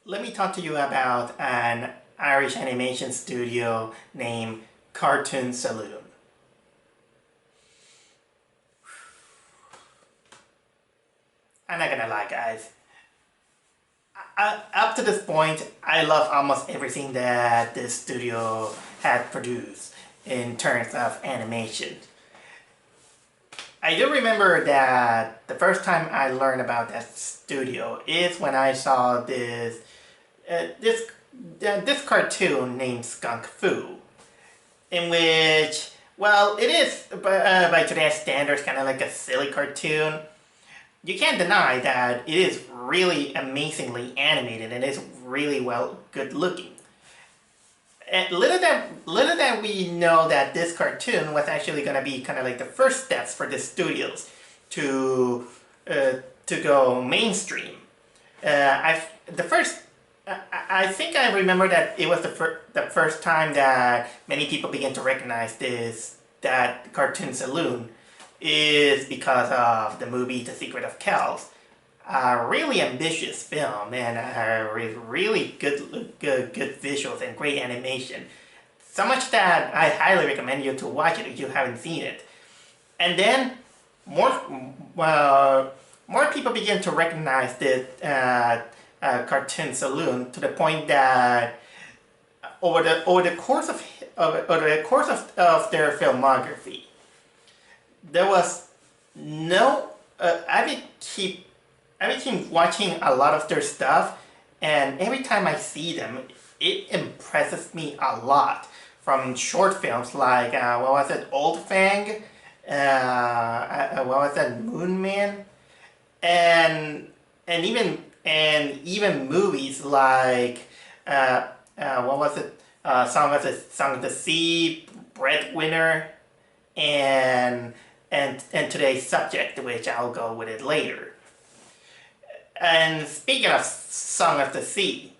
let me talk to you about an Irish animation studio named Cartoon Saloon. I'm not gonna lie, guys. Up to this point, I love almost everything that this studio had produced in terms of animation. I do remember that the first time I learned about that studio is when I saw this cartoon named Skunk Fu, in which, well, it is by today's standards kind of like a silly cartoon. You can't deny that it is really amazingly animated and is really good looking. And little that we know that this cartoon was actually going to be kind of like the first steps for the studios to to go mainstream. I think I remember that it was the first time that many people began to recognize that Cartoon Saloon is because of the movie The Secret of Kells. A really ambitious film and really good visuals and great animation. So much that I highly recommend you to watch it if you haven't seen it. And then more people begin to recognize this Cartoon Saloon to the point that over the course of their filmography, there was no I would keep watching a lot of their stuff, and every time I see them, it impresses me a lot. From short films like what was it, Old Fang, what was that, Moon Man, and even movies like what was it, Song of the Sea, Breadwinner, and today's subject, which I'll go with it later. And speaking of Song of the Sea,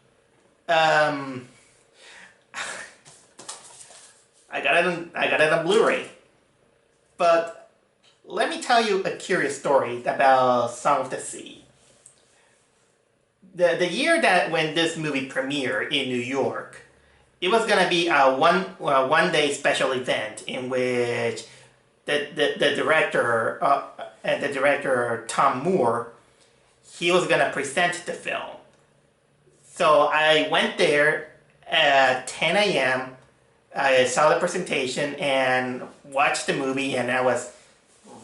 I got it on Blu-ray. But let me tell you a curious story about Song of the Sea. The year that when this movie premiered in New York, it was gonna be a one day special event in which the director Tom Moore, he was gonna present the film. So I went there at 10 a.m. I saw the presentation and watched the movie, and I was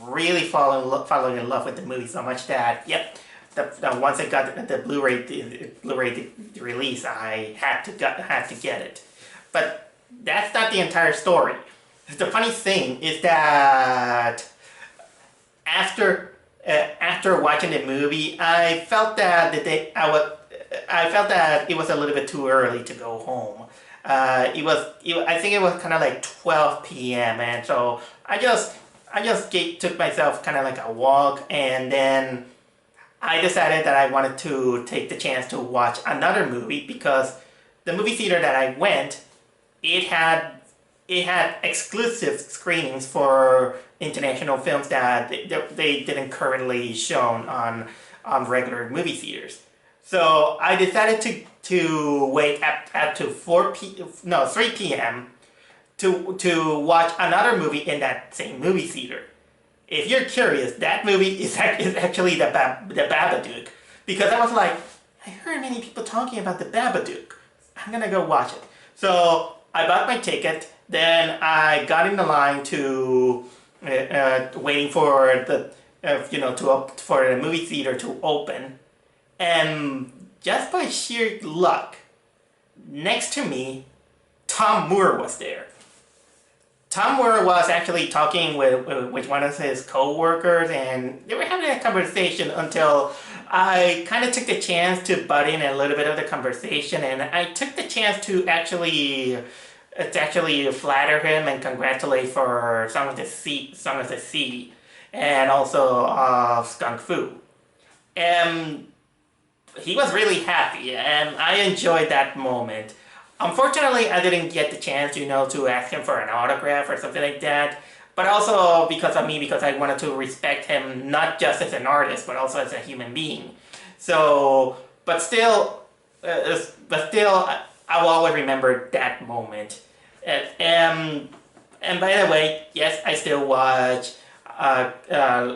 really falling in love with the movie so much that, yep, once I got the Blu-ray release, I had to get it. But that's not the entire story. The funny thing is that after watching the movie, I felt that it was a little bit too early to go home. I think it was kind of like 12 p.m. and so I just took myself kind of like a walk, and then I decided that I wanted to take the chance to watch another movie, because the movie theater that I went, it had exclusive screenings for international films that they didn't currently shown on regular movie theaters. So I decided to wait up to 3 p.m. to watch another movie in that same movie theater. If you're curious, that movie is actually the Babadook, because I was like, I heard many people talking about the Babadook. I'm gonna go watch it. So I bought my ticket. Then I got in the line to waiting for for the movie theater to open, and just by sheer luck, next to me, Tom Moore was there. Tom Moore was actually talking with one of his co-workers, and they were having a conversation until I kind of took the chance to butt in a little bit of the conversation, and I took the chance to actually flatter him and congratulate for Song of the Sea, and also Skunk Fu. And he was really happy, and I enjoyed that moment. Unfortunately, I didn't get the chance, to ask him for an autograph or something like that. But also because I wanted to respect him not just as an artist, but also as a human being. So, but still, but still, I will always remember that moment. And by the way, yes, I still watch a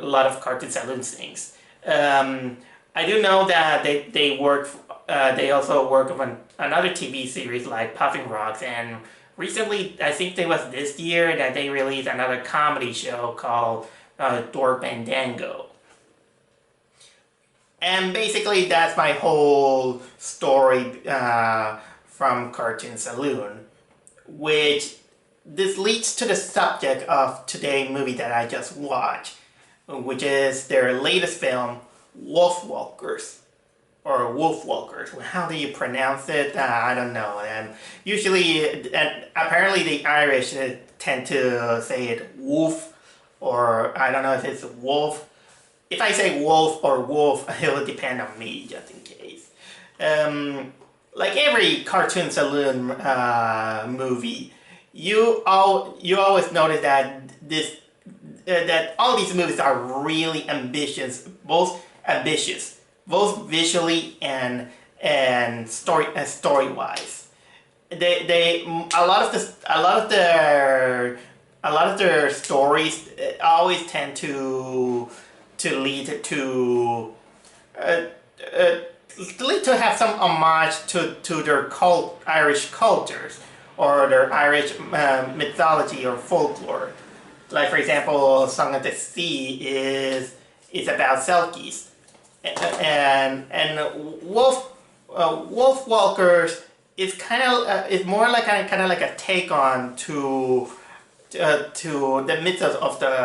lot of Cartoon Saloon things. I do know that they also work on another TV series like Puffing Rocks, and recently, I think it was this year that they released another comedy show called Dork Bandango. And basically, that's my whole story from Cartoon Saloon, which this leads to the subject of today's movie that I just watched, which is their latest film, WolfWalkers, or WolfWalkers. How do you pronounce it? I don't know. And usually, and apparently the Irish tend to say it wolf, or I don't know if it's wolf. If I say wolf or wolf, it will depend on me, just in case. Like every Cartoon Saloon movie, you always notice that that all these movies are really ambitious, both visually and story wise. They a lot of their stories always tend to lead to have some homage to their Irish cultures or their Irish mythology or folklore. Like for example, Song of the Sea is about Selkies, and Wolf is is more like kind of like a take on to the mythos of the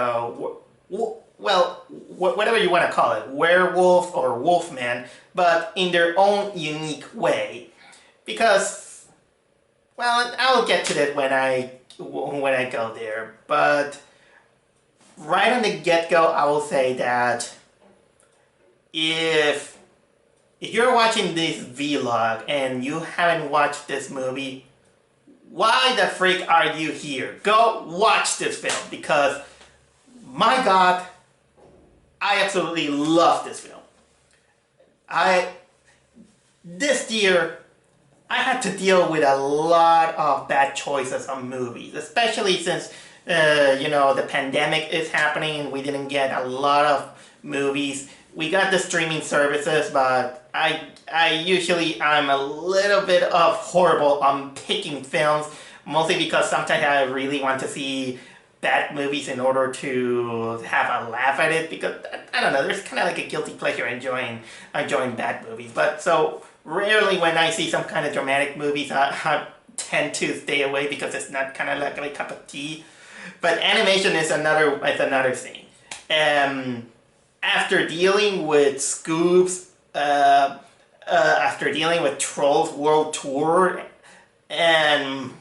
whatever you want to call it, werewolf or wolfman, but in their own unique way. Because, well, I'll get to that when I go there. But right on the get-go, I will say that if you're watching this vlog and you haven't watched this movie, why the freak are you here? Go watch this film, because my God, I absolutely love this film. This year, I had to deal with a lot of bad choices on movies, especially since, the pandemic is happening. We didn't get a lot of movies. We got the streaming services, but I'm a little bit of horrible on picking films, mostly because sometimes I really want to see bad movies in order to have a laugh at it, because I don't know, there's kind of like a guilty pleasure enjoying bad movies. But so rarely when I see some kind of dramatic movies, I tend to stay away because it's not kind of like my cup of tea. But animation is another thing. After dealing with Scoops, after dealing with Trolls World Tour, and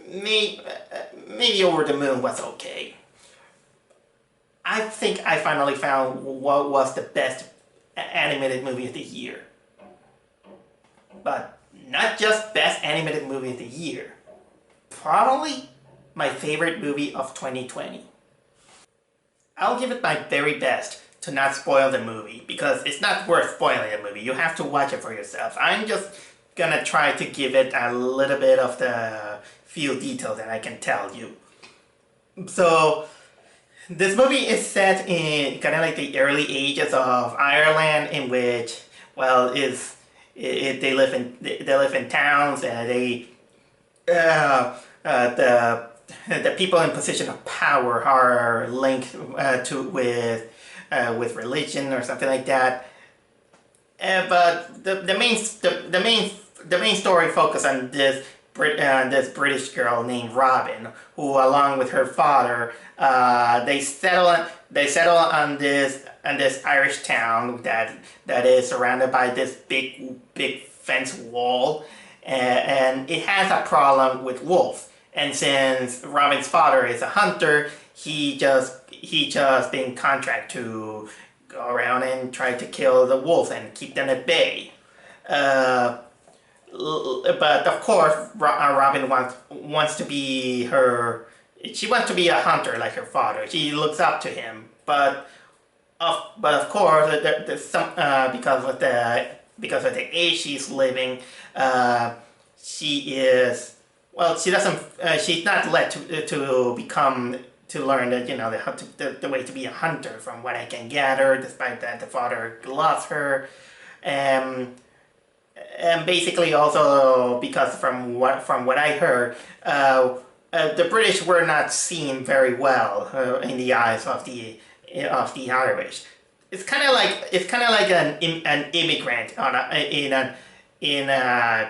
maybe Over the Moon was okay. I think I finally found what was the best animated movie of the year. But not just best animated movie of the year. Probably my favorite movie of 2020. I'll give it my very best to not spoil the movie, because it's not worth spoiling the movie. You have to watch it for yourself. I'm just gonna try to give it a little bit of the few details that I can tell you. So, this movie is set in kind of like the early ages of Ireland, in which, well, they live in towns, and the people in position of power are linked with religion or something like that. But the main story focuses on this British girl named Robin, who, along with her father, they settle on this Irish town that is surrounded by this big fence wall, and it has a problem with wolves. And since Robin's father is a hunter, he just been contract to go around and try to kill the wolves and keep them at bay. But of course, Robin wants to be she wants to be a hunter like her father. She looks up to him, but But of course, there's some because of the age she's living, she is well. She doesn't. She's not led to become to learn that the way to be a hunter. From what I can gather, despite that the father loves her, and basically also because from what I heard, the British were not seen very well in the eyes of the Irish. It's kind of like an immigrant in a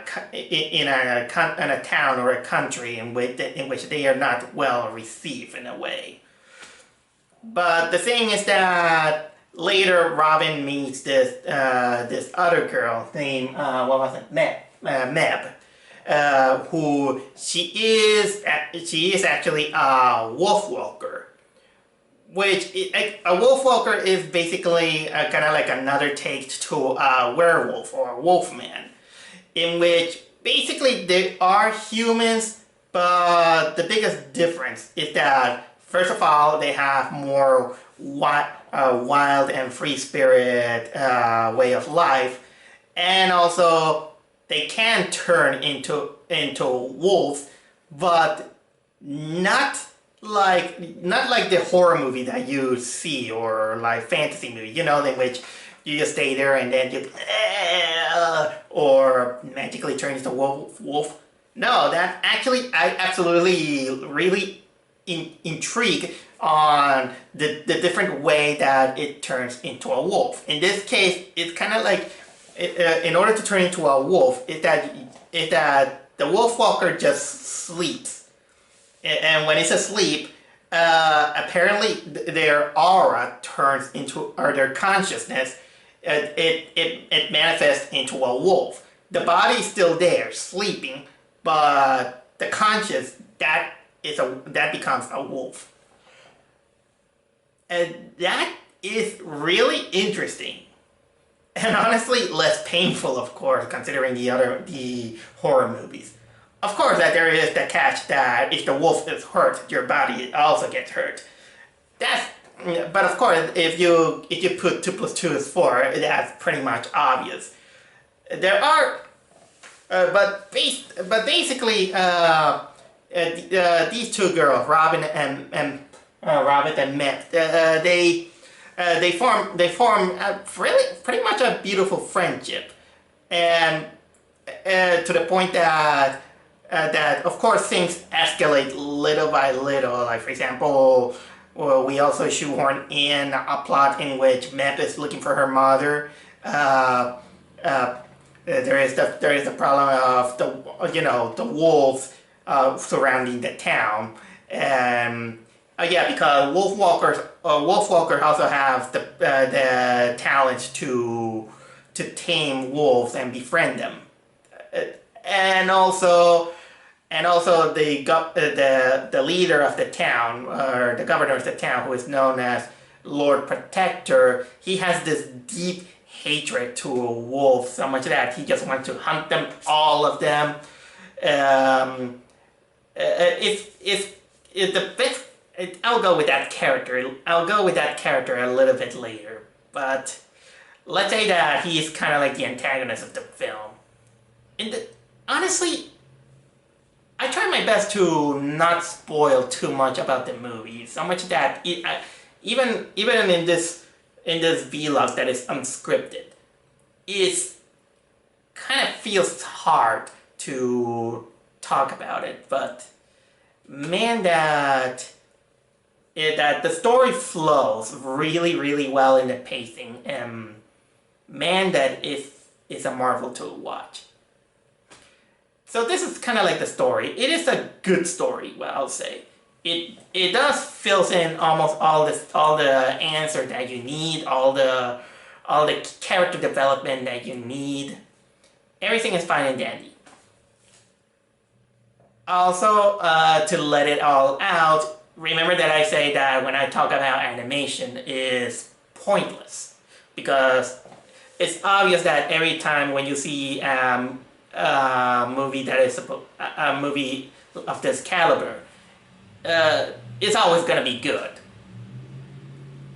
town or a country in which they are not well received in a way. But the thing is that later Robin meets this other girl named what was it, Meb, who she is actually a wolfwalker. A wolfwalker is basically kind of like another take to a werewolf or a wolfman, in which basically they are humans, but the biggest difference is that first of all they have more wild and free spirit way of life, and also they can turn into wolves, but not like the horror movie that you see or like fantasy movie, in which you just stay there and then you or magically turn into wolf. No, that actually I absolutely really intrigued on the different way that it turns into a wolf. In this case, it's kind of like in order to turn into a wolf, is that the wolfwalker just sleeps, and when it's asleep, apparently their aura turns into, or their consciousness, it manifests into a wolf. The body's still there, sleeping, but the conscious that becomes a wolf, and that is really interesting. And honestly, less painful, of course, considering the horror movies. Of course, that there is the catch that if the wolf is hurt, your body also gets hurt. But of course, if you put 2 + 2 is 4, that's pretty much obvious. There are, but basically, these two girls, Robin and Matt, they form really pretty much a beautiful friendship, and to the point that of course things escalate little by little. Like for example, we also shoehorn in a plot in which Mep is looking for her mother. There is the problem of the wolves surrounding the town, and because wolfwalkers also have the talent to tame wolves and befriend them, and also the leader of the town, or the governor of the town, who is known as Lord Protector. He has this deep hatred to wolves, so much that he just wants to hunt them, all of them. It's the best. I'll go with that character. I'll go with that character a little bit later. But let's say that he's kind of like the antagonist of the film. Honestly, I try my best to not spoil too much about the movie. So much that even in this vlog that is unscripted, it kind of feels hard to talk about it. But man, that the story flows really, really well in the pacing, and man, that is a marvel to watch. So this is kind of like the story. It is a good story, well, I'll say. It does fills in almost all the answer that you need, all the character development that you need. Everything is fine and dandy. Also, to let it all out, remember that I say that when I talk about animation is pointless, because it's obvious that every time when you see a movie that is a movie of this caliber, it's always gonna be good.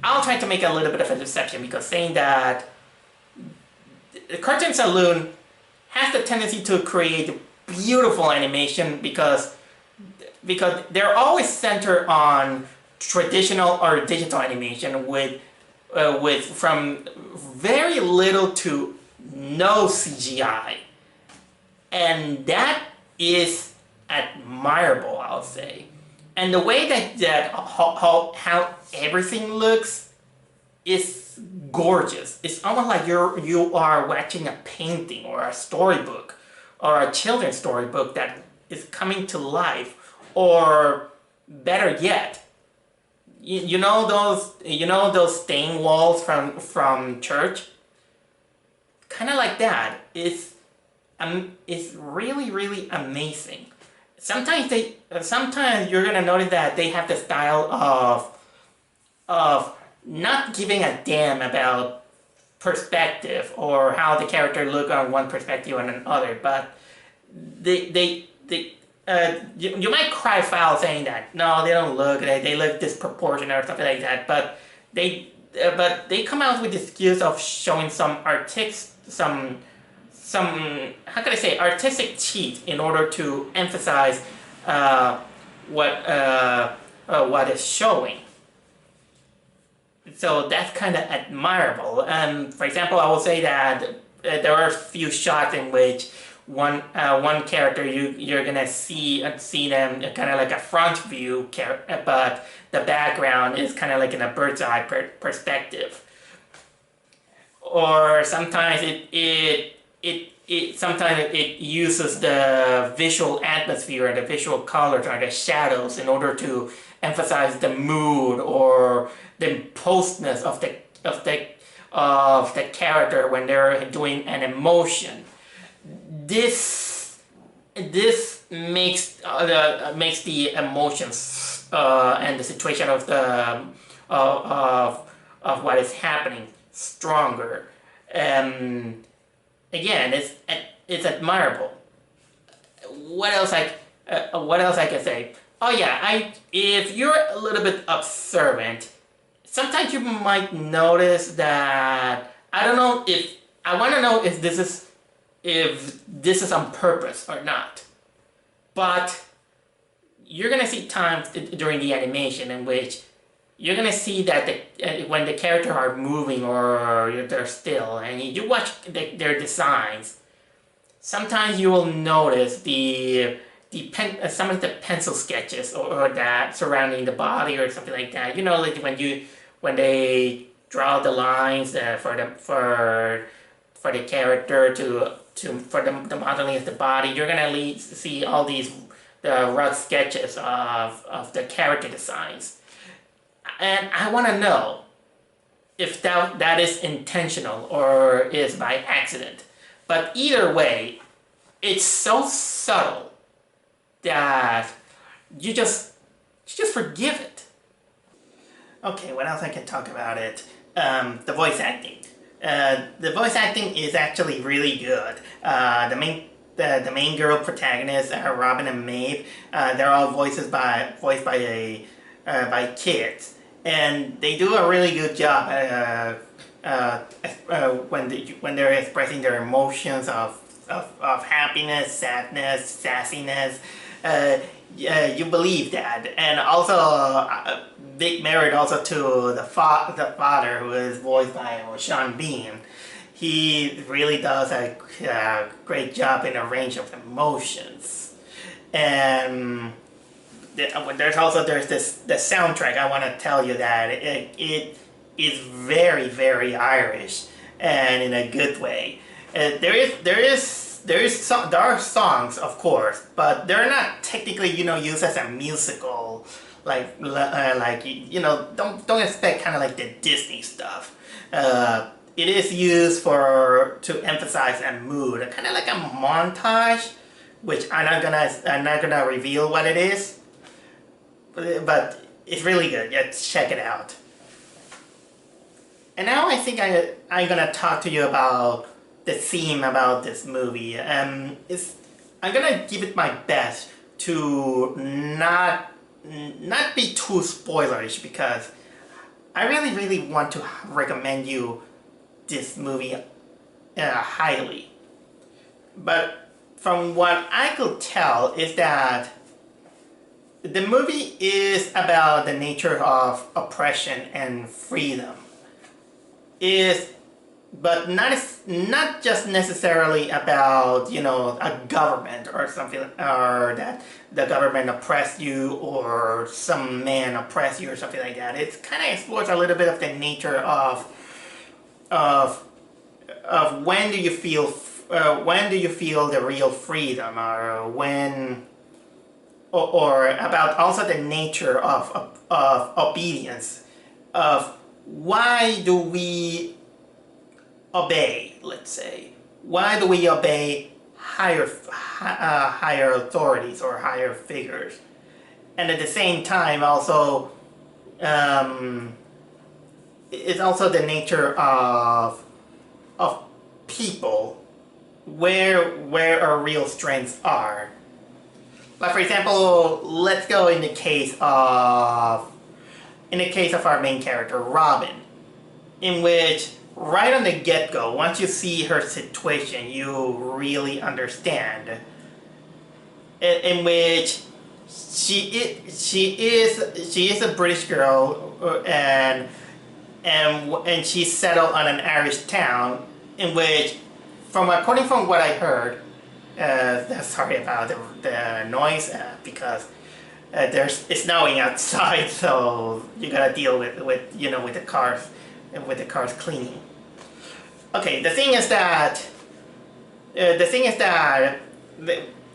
I'll try to make a little bit of a deception because saying that the Cartoon Saloon has the tendency to create beautiful animation because they're always centered on traditional or digital animation with from very little to no CGI, and that is admirable, I'll say. And the way that how everything looks is gorgeous. It's almost like you are watching a painting or a storybook or a children's storybook that is coming to life. Or better yet, you know those stained walls from church? Kind of like that. It's really amazing. Sometimes you're gonna notice that they have the style of not giving a damn about perspective or how the character look on one perspective and another, but you might cry foul saying that no, they don't look, they look disproportionate or something like that, but they come out with the excuse of showing some how can I say, artistic cheat in order to emphasize what is showing. So that's kind of admirable. For example, I will say that there are a few shots in which one character you're gonna see them kind of like a front view, but the background is kind of like in a bird's eye perspective. Or sometimes sometimes it uses the visual atmosphere and the visual colors or the shadows in order to emphasize the mood or the imposedness of the character when they're doing an emotion. This makes the emotions and the situation of what is happening stronger. Again, it's admirable. What else I can say? Oh yeah, if you're a little bit observant, sometimes you might notice that I want to know if this is on purpose or not. But you're gonna see times during the animation in which you're gonna see that when the characters are moving or they're still, and you watch their designs, sometimes you will notice some of the pencil sketches or that surrounding the body or something like that. You know, like when they draw the lines for the character for the modeling of the body, you're gonna see all these rough sketches of the character designs. And I want to know if that is intentional or is by accident. But either way, it's so subtle that you just forgive it. Okay, what else I can talk about it? The voice acting. The voice acting is actually really good. The main girl protagonists, Robin and Maeve, they're all voiced by kids, and they do a really good job when they're expressing their emotions of happiness, sadness, sassiness. You believe that, and also big merit also to the father, who is voiced by Sean Bean. He really does a great job in a range of emotions. And there's the soundtrack. I want to tell you that it is very Irish, and in a good way. There are songs, of course, but they're not technically used as a musical. Don't expect kind of like the Disney stuff. It is used to emphasize a mood, kind of like a montage, which I'm not gonna reveal what it is, but it's really good. Yeah, check it out. And now I think I'm gonna talk to you about the theme about this movie. I'm gonna give it my best to not be too spoilerish, because I really, really want to recommend you this movie highly. But from what I could tell is that the movie is about the nature of oppression and freedom. Is but not just necessarily about, you know, a government or something, or that the government oppress you or some man oppress you or something like that. It kind of explores a little bit of the nature of when do you feel the real freedom, or when, or about also the nature of obedience, of why do we obey, let's say. Why do we obey higher authorities or higher figures? And at the same time, also, it's also the nature of people, where our real strengths are. Like, for example, let's go in the case of our main character, Robin, in which right on the get-go, once you see her situation, you really understand. In which she is a British girl, and she's settled on an Irish town, in which, according from what I heard, sorry about the noise, because it's snowing outside, so you gotta deal with the cars cleaning. Okay, the thing is that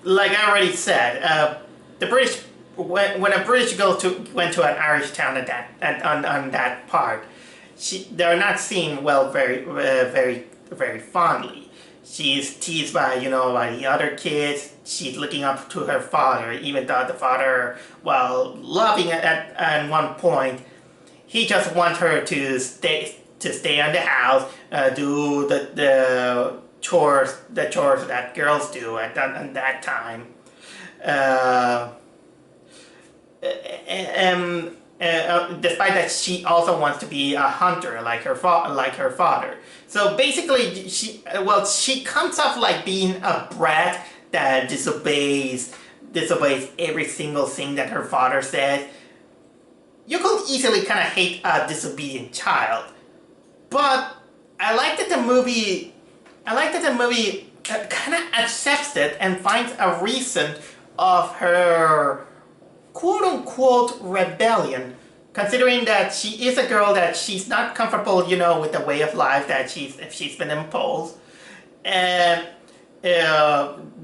like I already said, the British, when a British went to an Irish town on that part, they're not seen very fondly. She's teased by the other kids. She's looking up to her father, even though the father, while loving at one point, he just wants her to stay in the house, do the chores that girls do at that time. Despite that, she also wants to be a hunter like her father. So basically, she comes off like being a brat that disobeys every single thing that her father says. You could easily kind of hate a disobedient child, but I like that the movie kind of accepts it and finds a reason of her quote-unquote rebellion, considering that she is a girl that she's not comfortable, with the way of life that she's been imposed, and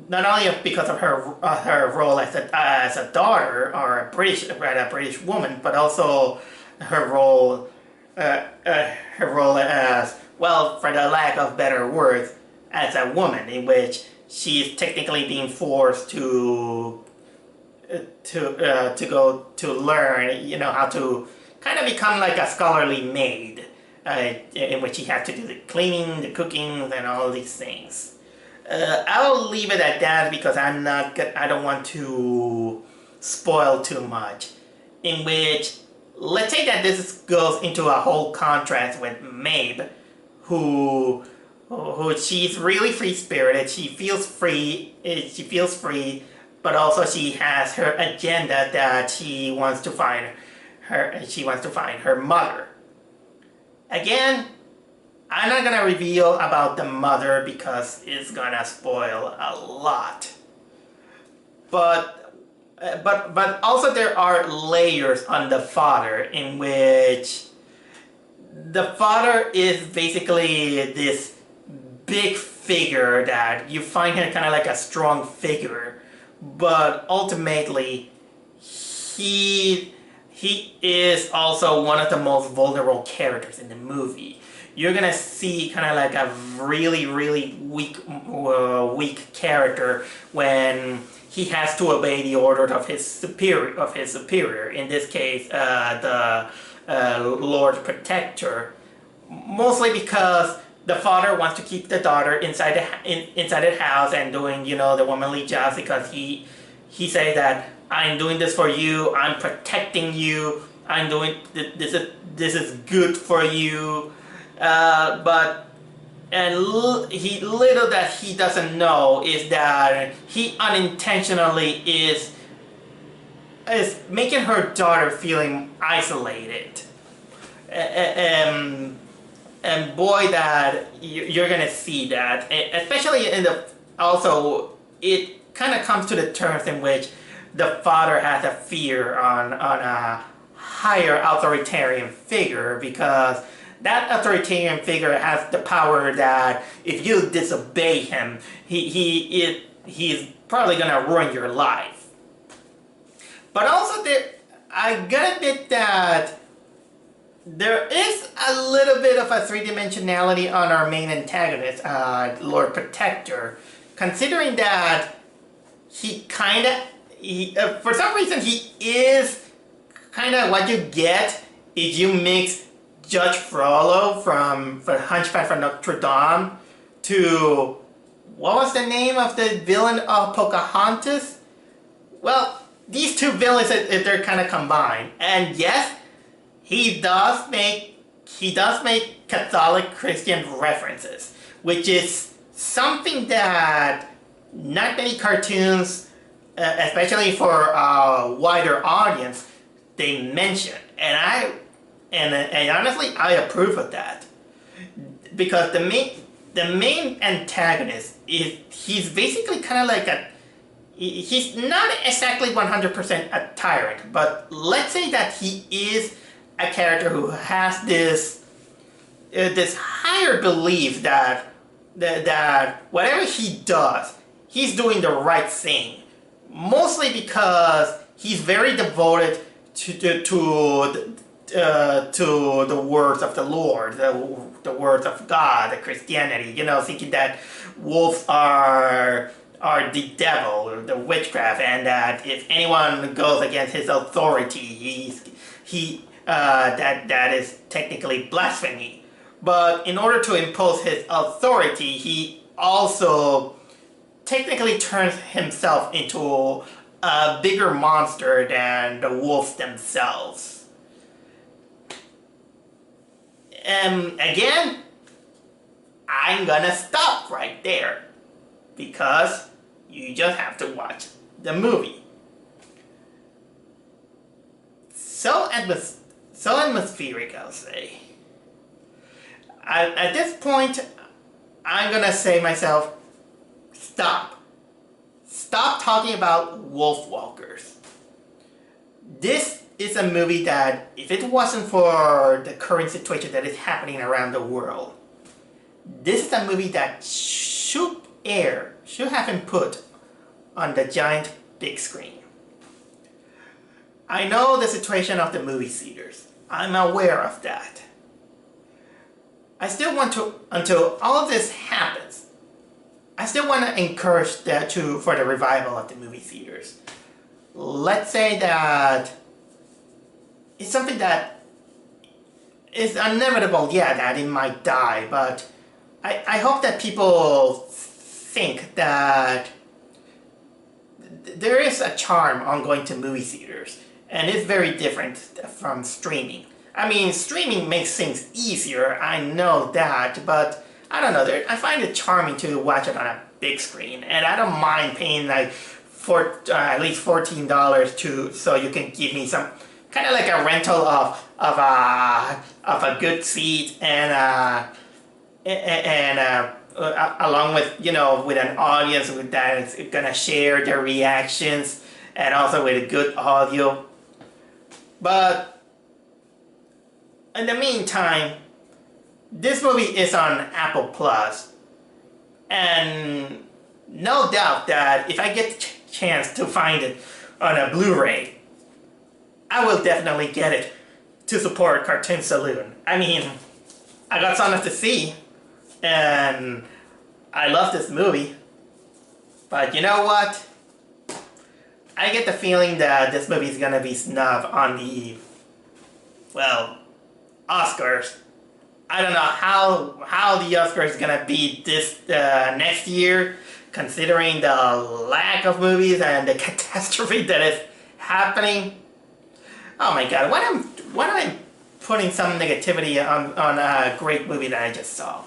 not only because of her role as a daughter or a British woman, but also her role as, well, for the lack of better words, as a woman, in which she is technically being forced to go to learn, how to kind of become like a scholarly maid, in which she has to do the cleaning, the cooking, and all these things. I'll leave it at that because I don't want to spoil too much. In which, let's say that this goes into a whole contrast with Mabe, who she's really free-spirited. She feels free, but also she has her agenda that she wants to find her mother. Again, I'm not gonna reveal about the mother because it's gonna spoil a lot. But also there are layers on the father, in which the father is basically this big figure that you find him kind of like a strong figure, but ultimately he is also one of the most vulnerable characters in the movie. You're gonna see kind of like a really, really weak character when he has to obey the orders of his superior. In this case, the Lord Protector, mostly because the father wants to keep the daughter inside the house and doing the womanly jobs, because he says that I'm doing this for you, I'm protecting you, I'm doing this is good for you, but little that he doesn't know is that he unintentionally is making her daughter feeling isolated. And boy, that you're gonna see that, especially in the also it kind of comes to the terms in which the father has a fear on a higher authoritarian figure, because that authoritarian figure has the power that if you disobey him, he's probably gonna ruin your life. But also, I gotta admit that there is a little bit of a three-dimensionality on our main antagonist, Lord Protector, considering that he for some reason he is kind of what you get if you mix Judge Frollo from Hunchback from Notre Dame to, what was the name of the villain of Pocahontas? Well, these two villains, they're kind of combined. And yes, he does make Catholic Christian references, which is something that not many cartoons, especially for a wider audience, they mention. And honestly, I approve of that, because the main antagonist he's basically kind of like he's not exactly 100% a tyrant, but let's say that he is a character who has this higher belief that whatever he does, he's doing the right thing, mostly because he's very devoted to the words of the Lord, the words of God, the Christianity, thinking that wolves are the devil, the witchcraft, and that if anyone goes against his authority, that is technically blasphemy. But in order to impose his authority, he also technically turns himself into a bigger monster than the wolves themselves. And again, I'm gonna stop right there, because you just have to watch the movie. So atmospheric, I'll say. At this point, I'm gonna say myself, stop. Stop talking about WolfWalkers. This is a movie that, if it wasn't for the current situation that is happening around the world, this is a movie that should have been put on the giant big screen. I know the situation of the movie theaters. I'm aware of that. I still want to, until all of this happens, I still want to encourage that for the revival of the movie theaters. Let's say that it's something that is inevitable, yeah, that it might die, but I hope that people think that there is a charm on going to movie theaters, and it's very different from streaming. I mean, streaming makes things easier, I know that, but I don't know, I find it charming to watch it on a big screen, and I don't mind paying like at least $14 so you can give me some kind of like a rental of a good seat and along with, with an audience that is gonna share their reactions, and also with a good audio. But in the meantime, this movie is on Apple Plus, and no doubt that if I get the chance to find it on a Blu-ray, I will definitely get it to support Cartoon Saloon. I mean, I got something to see, and I love this movie. But you know what? I get the feeling that this movie is gonna be snubbed on the, well, Oscars. I don't know how the Oscars is gonna be this next year, considering the lack of movies and the catastrophe that is happening. Oh my god, why am I putting some negativity on a great movie that I just saw?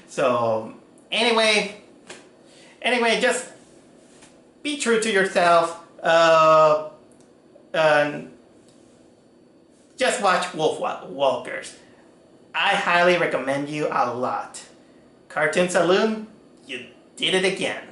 So, anyway, just be true to yourself. Just watch WolfWalkers. I highly recommend you a lot. Cartoon Saloon, you did it again.